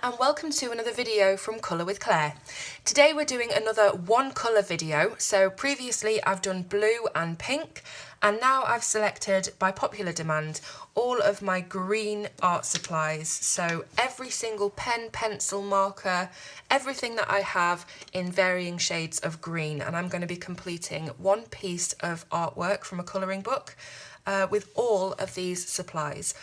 and welcome to another video from Colour with Claire. Today we're doing another one colour video. So previously I've done blue and pink, and now I've selected by popular demand all of my green art supplies. So every single pen, pencil, marker, everything that I have in varying shades of green, and I'm going to be completing one piece of artwork from a colouring book with all of these supplies.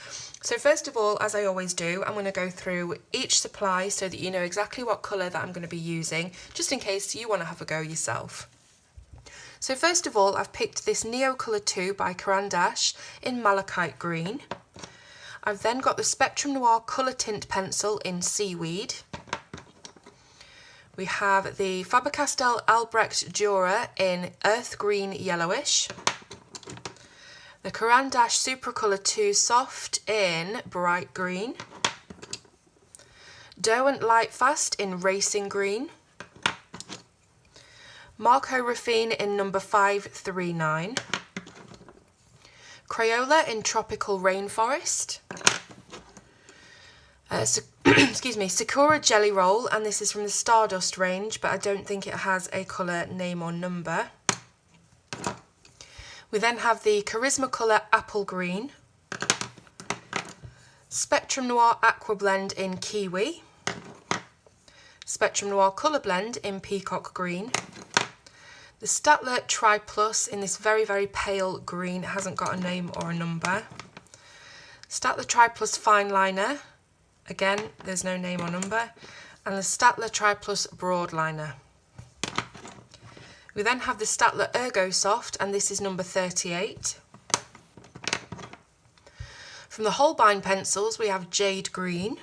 So first of all, as I always do, I'm going to go through each supply so that you know exactly what colour that I'm going to be using, just in case you want to have a go yourself. So first of all, I've picked this Neo Colour 2 by Caran d'Ache in Malachite Green. I've then got the Spectrum Noir Colour Tint Pencil in Seaweed. We have the Faber-Castell Albrecht Dürer in Earth Green Yellowish. The Caran d'Ache Supracolour 2 Soft in Bright Green. Derwent Lightfast in Racing Green. Marco Raffine in number 539. Crayola in Tropical Rainforest. Sakura Jelly Roll, and this is from the Stardust range, but I don't think it has a colour name or number. We then have the Charisma Colour Apple Green, Spectrum Noir Aqua Blend in Kiwi, Spectrum Noir Colour Blend in Peacock Green, the Staedtler Tri Plus in this very, very pale green, it hasn't got a name or a number, Staedtler Tri Plus Fine Liner, again, there's no name or number, and the Staedtler Tri Plus Broad Liner. We then have the Staedtler Ergo Soft, and this is number 38. From the Holbein pencils, we have Jade Green.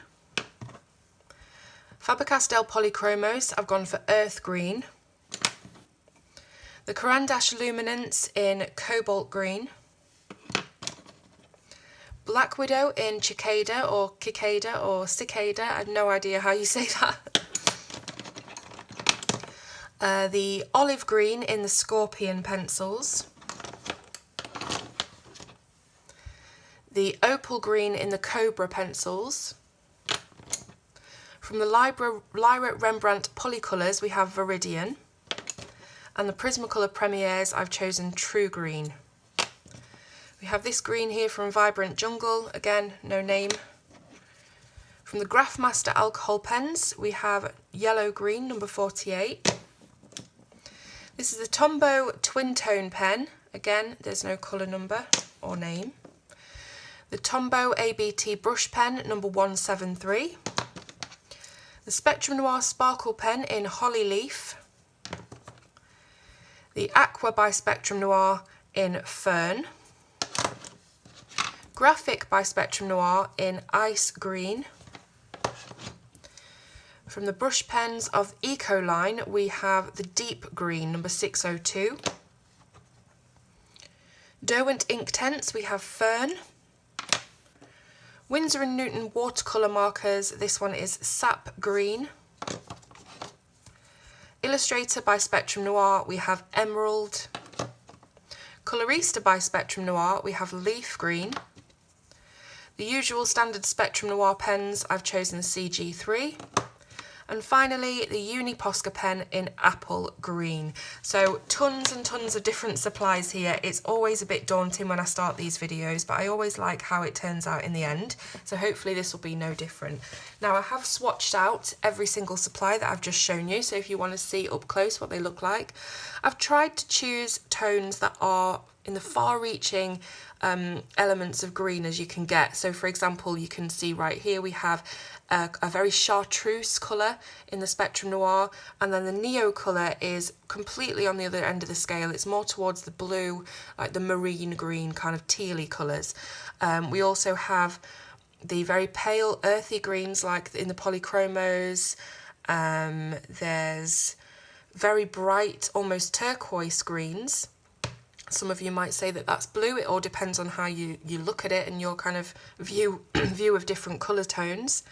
Faber-Castell Polychromos, I've gone for Earth Green. The Caran d'Ache Luminance in Cobalt Green. Black Widow in Cicada or Cicada, I have no idea how you say that. The Olive Green in the Scorpion pencils. The Opal Green in the Cobra pencils. From the Lyra Rembrandt Polycolours we have Viridian. And the Prismacolor Premieres I've chosen True Green. We have this green here from Vibrant Jungle, again no name. From the Graphmaster Alcohol Pens we have Yellow Green number 48. This is the Tombow Twin Tone Pen, again there's no colour number or name. The Tombow ABT Brush Pen number 173. The Spectrum Noir Sparkle Pen in Holly Leaf. The Aqua by Spectrum Noir in Fern. Graphic by Spectrum Noir in Ice Green. From the brush pens of Eco line, we have the Deep Green, number 602. Derwent Inktense, we have Fern. Winsor & Newton watercolour markers, this one is Sap Green. Illustrator by Spectrum Noir, we have Emerald. Colorista by Spectrum Noir, we have Leaf Green. The usual standard Spectrum Noir pens, I've chosen CG3. And finally, the Uni Posca pen in Apple Green. So tons and tons of different supplies here. It's always a bit daunting when I start these videos, but I always like how it turns out in the end. So hopefully this will be no different. Now I have swatched out every single supply that I've just shown you. So if you want to see up close what they look like, I've tried to choose tones that are in the far-reaching elements of green as you can get. So for example, you can see right here we have a very chartreuse colour in the Spectrum Noir, and then the Neo colour is completely on the other end of the scale. It's more towards the blue, like the marine green kind of tealy colours. We also have the very pale earthy greens like in the Polychromos. There's very bright, almost turquoise greens. Some of you might say that that's blue. It all depends on how you look at it and your kind of view of different colour tones.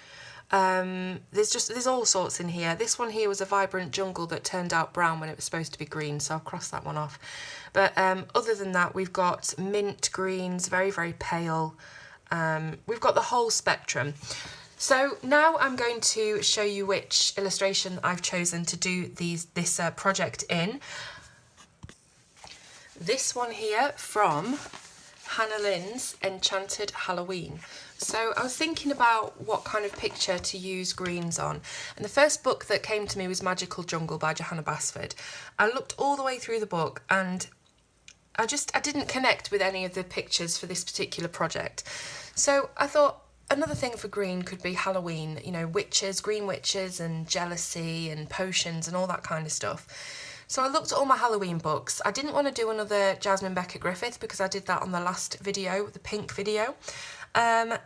There's all sorts in here. This one here was a Vibrant Jungle that turned out brown when it was supposed to be green, so I'll cross that one off. But other than that, we've got mint greens, very, very pale. We've got the whole spectrum. So now I'm going to show you which illustration I've chosen to do this project in. This one here from Hannah Lynn's Enchanted Halloween. So I was thinking about what kind of picture to use greens on, and the first book that came to me was Magical Jungle by Johanna Basford. I looked all the way through the book and I didn't connect with any of the pictures for this particular project. So I thought another thing for green could be Halloween, you know, witches, green witches and jealousy and potions and all that kind of stuff. So I looked at all my Halloween books. I didn't want to do another Jasmine Beckett Griffith because I did that on the last video, the pink video.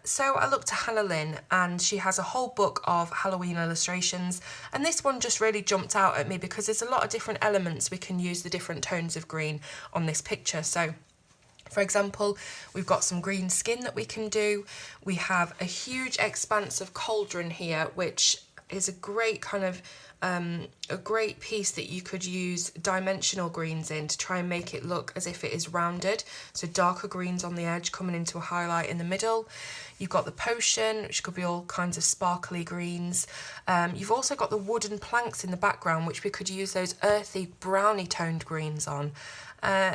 So I looked at Hannah Lynn, and she has a whole book of Halloween illustrations, and this one just really jumped out at me because there's a lot of different elements we can use the different tones of green on this picture. So for example, we've got some green skin that we can do. We have a huge expanse of cauldron here, which is a great kind of a great piece that you could use dimensional greens in to try and make it look as if it is rounded. So darker greens on the edge coming into a highlight in the middle. You've got the potion, which could be all kinds of sparkly greens. You've also got the wooden planks in the background, which we could use those earthy browny toned greens on.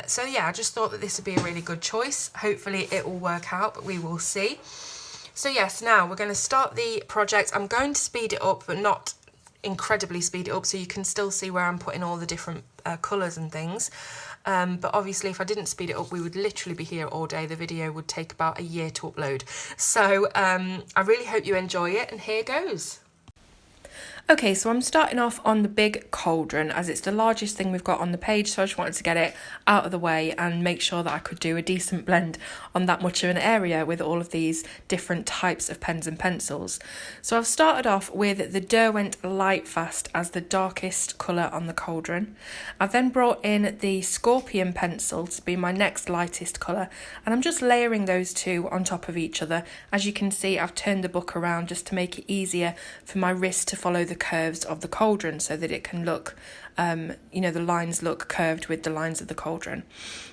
So yeah, I just thought that this would be a really good choice. Hopefully it will work out, but we will see. So yes, now we're going to start the project. I'm going to speed it up, but not incredibly speed it up, so you can still see where I'm putting all the different colours and things. But obviously if I didn't speed it up, we would literally be here all day. The video would take about a year to upload. So I really hope you enjoy it, and here goes. Okay, so I'm starting off on the big cauldron as it's the largest thing we've got on the page, so I just wanted to get it out of the way and make sure that I could do a decent blend on that much of an area with all of these different types of pens and pencils. So I've started off with the Derwent Light Fast as the darkest colour on the cauldron. I've then brought in the Scorpion pencil to be my next lightest colour, and I'm just layering those two on top of each other. As you can see, I've turned the book around just to make it easier for my wrist to follow the curves of the cauldron so that it can look, the lines look curved with the lines of the cauldron.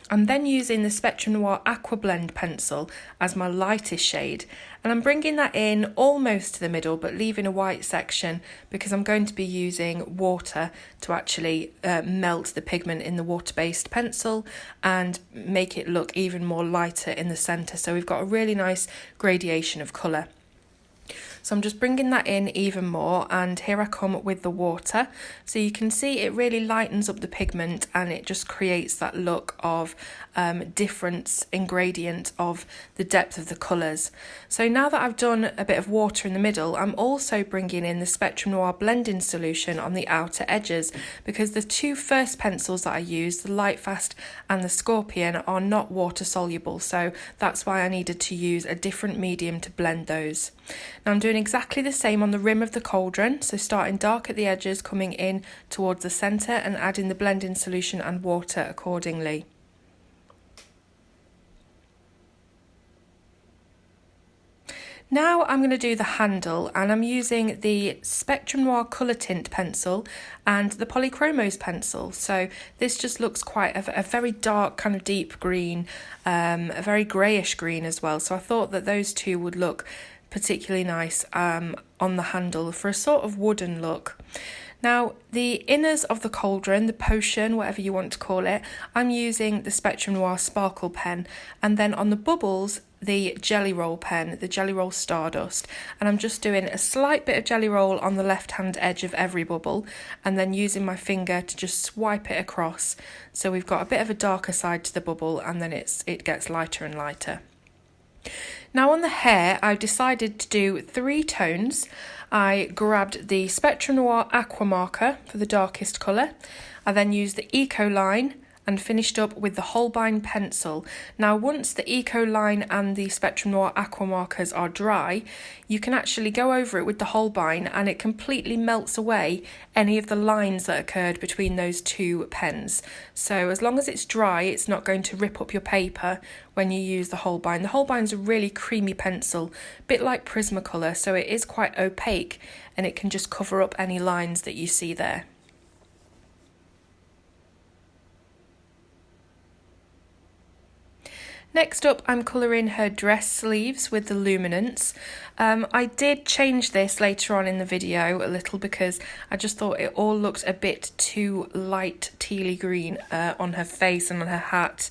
I'm then using the Spectrum Noir Aqua Blend pencil as my lightest shade, and I'm bringing that in almost to the middle but leaving a white section because I'm going to be using water to actually melt the pigment in the water-based pencil and make it look even more lighter in the centre, so we've got a really nice gradation of colour. So I'm just bringing that in even more, and here I come with the water. So you can see it really lightens up the pigment and it just creates that look of difference in gradient of the depth of the colours. So now that I've done a bit of water in the middle, I'm also bringing in the Spectrum Noir blending solution on the outer edges because the two first pencils that I use, the Light Fast and the Scorpion, are not water soluble, so that's why I needed to use a different medium to blend those. Now I'm doing exactly the same on the rim of the cauldron, so starting dark at the edges, coming in towards the centre and adding the blending solution and water accordingly. Now I'm going to do the handle, and I'm using the Spectrum Noir Colour Tint pencil and the Polychromos pencil. So this just looks quite a very dark kind of deep green, a very greyish green as well. So I thought that those two would look particularly nice on the handle for a sort of wooden look. Now, the inners of the cauldron, the potion, whatever you want to call it, I'm using the Spectrum Noir Sparkle pen, and then on the bubbles, the Jelly Roll pen, the Jelly Roll Stardust, and I'm just doing a slight bit of Jelly Roll on the left-hand edge of every bubble, and then using my finger to just swipe it across. So we've got a bit of a darker side to the bubble, and then it gets lighter and lighter. Now on the hair, I've decided to do 3 tones. I grabbed the Spectrum Noir Aqua marker for the darkest colour. I then used the Eco line and finished up with the Holbein pencil. Now once the Eco line and the Spectrum Noir Aqua markers are dry, you can actually go over it with the Holbein and it completely melts away any of the lines that occurred between those two pens. So as long as it's dry, it's not going to rip up your paper when you use the Holbein. The Holbein's a really creamy pencil, a bit like Prismacolor, so it is quite opaque and it can just cover up any lines that you see there. Next up, I'm colouring her dress sleeves with the luminance. I did change this later on in the video a little because I just thought it all looked a bit too light tealy green on her face and on her hat,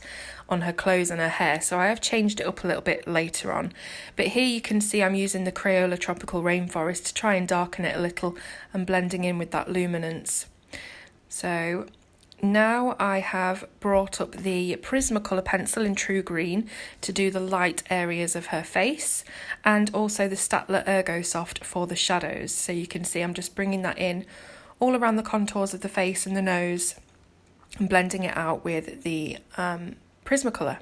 on her clothes and her hair, so I have changed it up a little bit later on. But here you can see I'm using the Crayola Tropical Rainforest to try and darken it a little and blending in with that luminance. So now I have brought up the Prismacolor pencil in True Green to do the light areas of her face, and also the Staedtler Ergo Soft for the shadows. So you can see I'm just bringing that in all around the contours of the face and the nose and blending it out with the Prismacolor.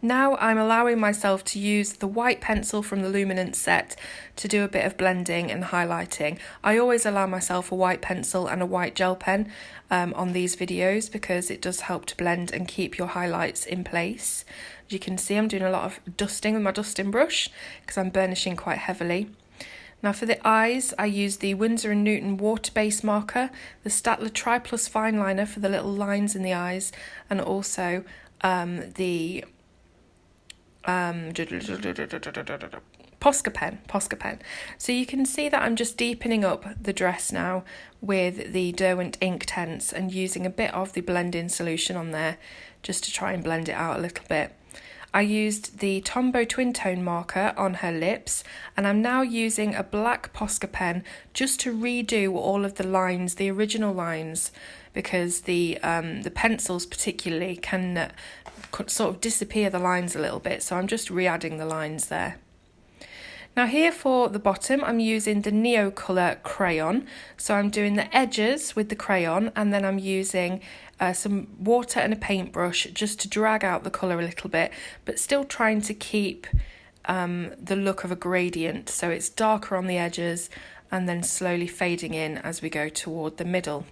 Now I'm allowing myself to use the white pencil from the Luminance set to do a bit of blending and highlighting. I always allow myself a white pencil and a white gel pen on these videos because it does help to blend and keep your highlights in place. As you can see, I'm doing a lot of dusting with my dusting brush because I'm burnishing quite heavily. Now for the eyes, I use the Winsor & Newton water-based marker, the Staedtler Tri-Plus Fine Liner for the little lines in the eyes, and also the Posca pen. So you can see that I'm just deepening up the dress now with the Derwent Inktense and using a bit of the blend-in solution on there just to try and blend it out a little bit. I used the Tombow Twin Tone marker on her lips, and I'm now using a black Posca pen just to redo all of the lines, the original lines, because the pencils particularly can sort of disappear the lines a little bit, so I'm just re-adding the lines there. Now here for the bottom, I'm using the Neo Colour crayon, so I'm doing the edges with the crayon, and then I'm using some water and a paintbrush just to drag out the colour a little bit, but still trying to keep the look of a gradient, so it's darker on the edges and then slowly fading in as we go toward the middle.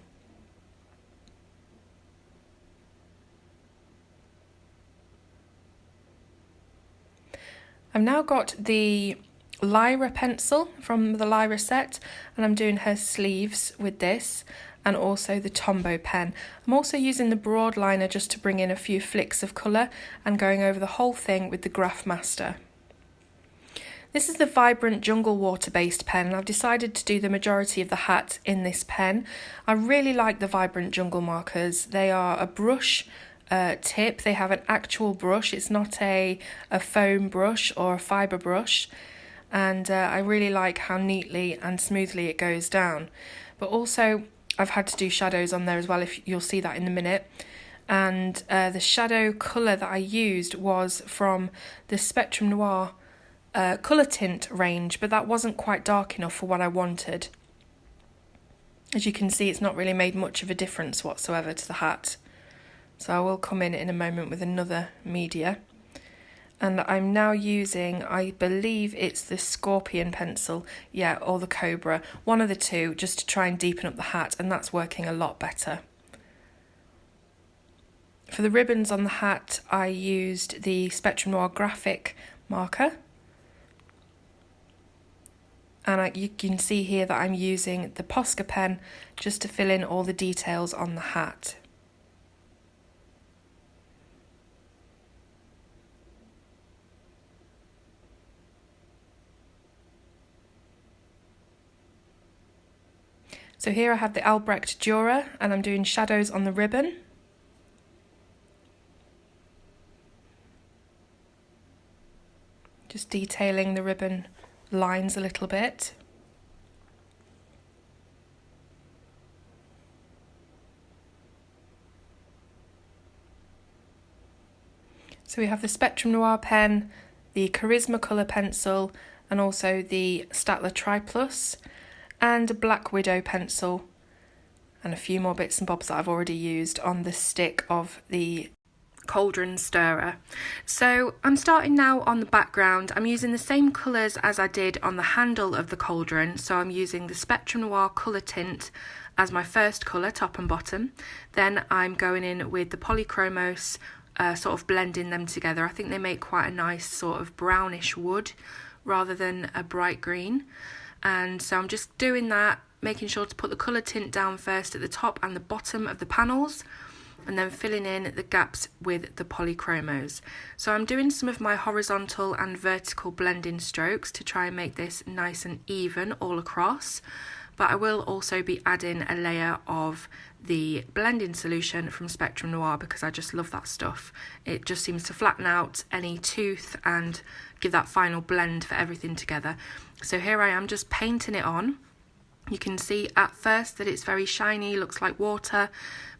I've now got the Lyra pencil from the Lyra set, and I'm doing her sleeves with this, and also the Tombow pen. I'm also using the broad liner just to bring in a few flicks of colour and going over the whole thing with the Graph Master. This is the Vibrant Jungle water-based pen, and I've decided to do the majority of the hat in this pen. I really like the Vibrant Jungle markers. They are a brush tip. They have an actual brush. It's not a foam brush or a fibre brush, and I really like how neatly and smoothly it goes down. But also I've had to do shadows on there as well, if you'll see that in a minute. And the shadow colour that I used was from the Spectrum Noir colour tint range, but that wasn't quite dark enough for what I wanted. As you can see, it's not really made much of a difference whatsoever to the hat. So I will come in a moment with another media. And I'm now using, I believe it's the Scorpion pencil, yeah, or the Cobra, one of the two, just to try and deepen up the hat, and that's working a lot better. For the ribbons on the hat, I used the Spectrum Noir graphic marker. And you can see here that I'm using the Posca pen just to fill in all the details on the hat. So here I have the Albrecht Dürer, and I'm doing shadows on the ribbon. Just detailing the ribbon lines a little bit. So we have the Spectrum Noir pen, the Charisma Colour pencil, and also the Staedtler Tri-Plus, and a Black Widow pencil, and a few more bits and bobs that I've already used on the stick of the cauldron stirrer. So I'm starting now on the background. I'm using the same colours as I did on the handle of the cauldron, so I'm using the Spectrum Noir colour tint as my first colour, top and bottom. Then I'm going in with the Polychromos, sort of blending them together. I think they make quite a nice sort of brownish wood rather than a bright green. And so I'm just doing that, making sure to put the colour tint down first at the top and the bottom of the panels, and then filling in the gaps with the polychromos. So I'm doing some of my horizontal and vertical blending strokes to try and make this nice and even all across, but I will also be adding a layer of the blending solution from Spectrum Noir because I just love that stuff. It just seems to flatten out any tooth and give that final blend for everything together. So here I am just painting it on. You can see at first that it's very shiny, looks like water,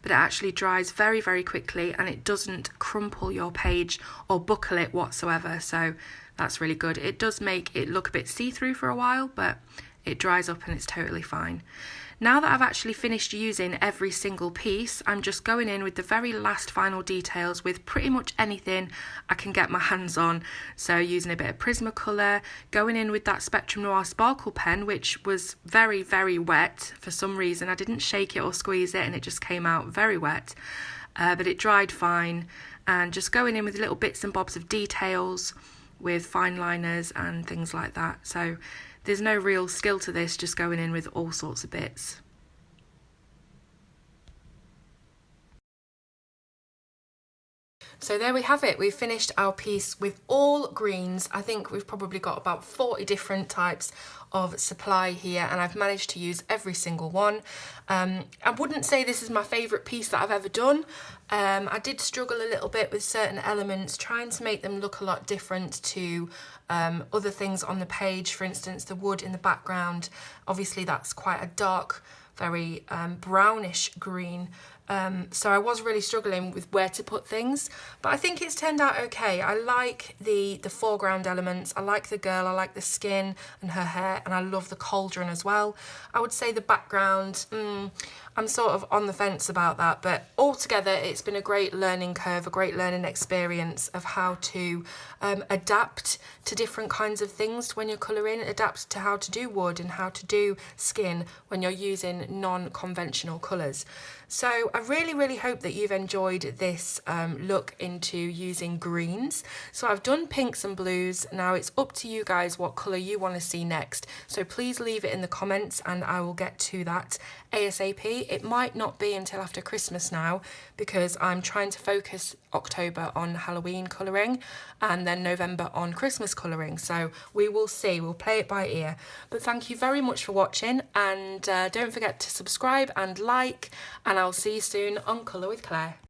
but it actually dries very, very quickly and it doesn't crumple your page or buckle it whatsoever. So that's really good. It does make it look a bit see-through for a while, but it dries up and it's totally fine. Now that I've actually finished using every single piece, I'm just going in with the very last final details with pretty much anything I can get my hands on. So using a bit of Prismacolor, going in with that Spectrum Noir sparkle pen, which was very, very wet for some reason. I didn't shake it or squeeze it and it just came out very wet, but it dried fine. And just going in with little bits and bobs of details with fine liners and things like that. So there's no real skill to this, just going in with all sorts of bits. So there we have it. We've finished our piece with all greens. I think we've probably got about 40 different types of supply here, and I've managed to use every single one. I wouldn't say this is my favourite piece that I've ever done. I did struggle a little bit with certain elements, trying to make them look a lot different to other things on the page. For instance, the wood in the background, obviously that's quite a dark, very brownish green. So I was really struggling with where to put things, but I think it's turned out okay. I like the foreground elements. I like the girl, I like the skin and her hair, and I love the cauldron as well. I would say the background, I'm sort of on the fence about that, but altogether it's been a great learning curve, a great learning experience of how to adapt to different kinds of things when you're colouring, adapt to how to do wood and how to do skin when you're using non-conventional colours. So I really, really hope that you've enjoyed this look into using greens. So I've done pinks and blues. Now it's up to you guys what colour you want to see next. So please leave it in the comments and I will get to that ASAP. It might not be until after Christmas now because I'm trying to focus October on Halloween colouring and then November on Christmas colouring. So we will see, we'll play it by ear. But thank you very much for watching, and don't forget to subscribe and like, and I'll see you soon on Colour with Claire.